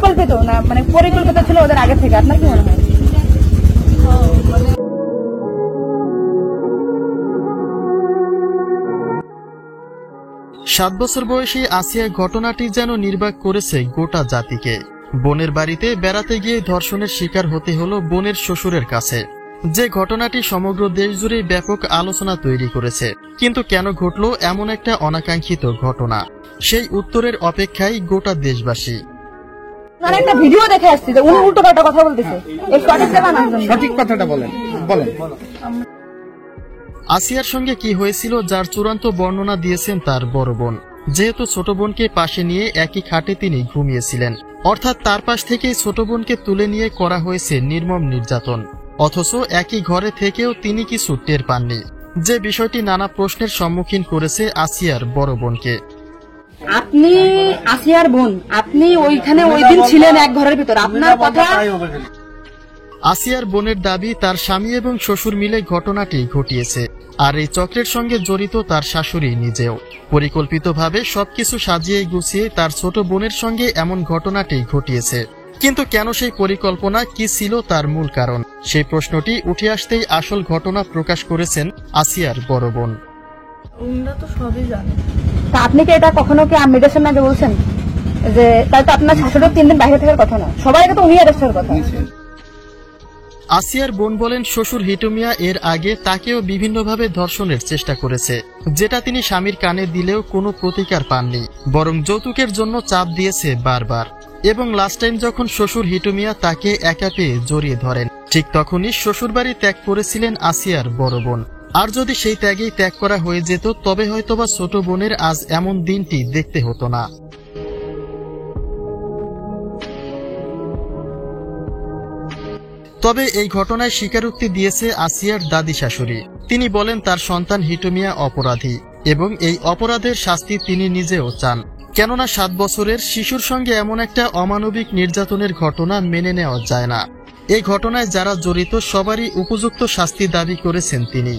অপরিকল্পিত না মানে পরিকল্পিত ছিল ওদের আগে থেকে, আপনার কি মনে হয়? 7 বছর বয়সী আসিয়া ঘটনাটি যেন নির্বাক করেছে গোটা জাতিকে। বোনের বাড়িতে বেড়াতে গিয়ে ধর্ষণের শিকার হতে হলো বোনের শ্বশুরের কাছে, যে ঘটনাটি সমগ্র দেশ জুড়ে ব্যাপক আলোচনা তৈরি করেছে। কিন্তু কেন ঘটল এমন একটা অনাকাঙ্ক্ষিত ঘটনা, সেই উত্তরের অপেক্ষায় গোটা দেশবাসী। একটা ভিডিও দেখে আসছি যে উনি উল্টো পাল্টা কথা বলতেছে, এই সঠিক কথাটা বলেন। আসিয়ার সঙ্গে কি হয়েছিল যার চূড়ান্ত বর্ণনা দিয়েছেন তার বড় বোন। যেহেতু ছোট বোনকে পাশে নিয়ে একই খাটে তিনি ঘুমিয়েছিলেন, অর্থাৎ তার পাশ থেকেই ছোট বোনকে তুলে নিয়ে করা হয়েছে নির্মম নির্যাতন, অথচ একই ঘরে থেকেও তিনি কিছু টের পাননি। যে বিষয়টি নানা প্রশ্নের সম্মুখীন করেছে আসিয়ার বড় বোনকে। আপনি আসিয়ার বোন, আপনি ওইখানে ওই দিন ছিলেন এক ঘরের ভিতর, আপনার কথা। আসিয়ার বোনের দাবি তার স্বামী এবং শ্বশুর মিলে ঘটনাটি ঘটিয়েছে, আর এই চক্রের সঙ্গে জড়িত তার শাশুড়ি নিজেও। পরিকল্পিতভাবে সবকিছু সাজিয়ে গুছিয়ে তার ছোট বোনের সঙ্গে এমন ঘটনাটি ঘটিয়েছে। কিন্তু কেন সেই পরিকল্পনা, কি ছিল তার মূল কারণ, সেই প্রশ্নটি উঠে আসতেই আসল ঘটনা প্রকাশ করেছেন আসিয়ার বড় বোন। তো সবই জানে। তা আপনি কি এটা কখনো কি মেয়েদের সামনে আগে বলছেন যে তাই তো আপনার শাশুড়ির 3 দিন বাইরে থাকার কথা না, সবাই তো উনি অ্যারেস্ট হওয়ার কথা? আসিয়ার বোন বলেন শ্বশুর হিটু মিয়া এর আগে তাকেও বিভিন্নভাবে ধর্ষণের চেষ্টা করেছে, যেটা তিনি স্বামীর কানে দিলেও কোনো প্রতিকার পাননি, বরং যৌতুকের জন্য চাপ দিয়েছে বারবার। এবং লাস্ট টাইম যখন শ্বশুর হিটু মিয়া তাকে একা পেয়ে জড়িয়ে ধরেন, ঠিক তখনই শ্বশুরবাড়ি ত্যাগ করেছিলেন আসিয়ার বড় বোন। আর যদি সেই ত্যাগেই ত্যাগ করা হয়ে যেত তবে হয়তোবা ছোট বোনের আজ এমন দিনটি দেখতে হতো না। তবে এই ঘটনায় স্বীকারোক্তি দিয়েছে আসিয়ার দাদি শাশুড়ি। তিনি বলেন তার সন্তান হিটু মিয়া অপরাধী এবং এই অপরাধের শাস্তি তিনি নিজেও চান, কেননা 7 বছরের শিশুর সঙ্গে এমন একটা অমানবিক নির্যাতনের ঘটনা মেনে নেওয়া যায় না। এই ঘটনায় যারা জড়িত সবারই উপযুক্ত শাস্তি দাবি করেছেন তিনি।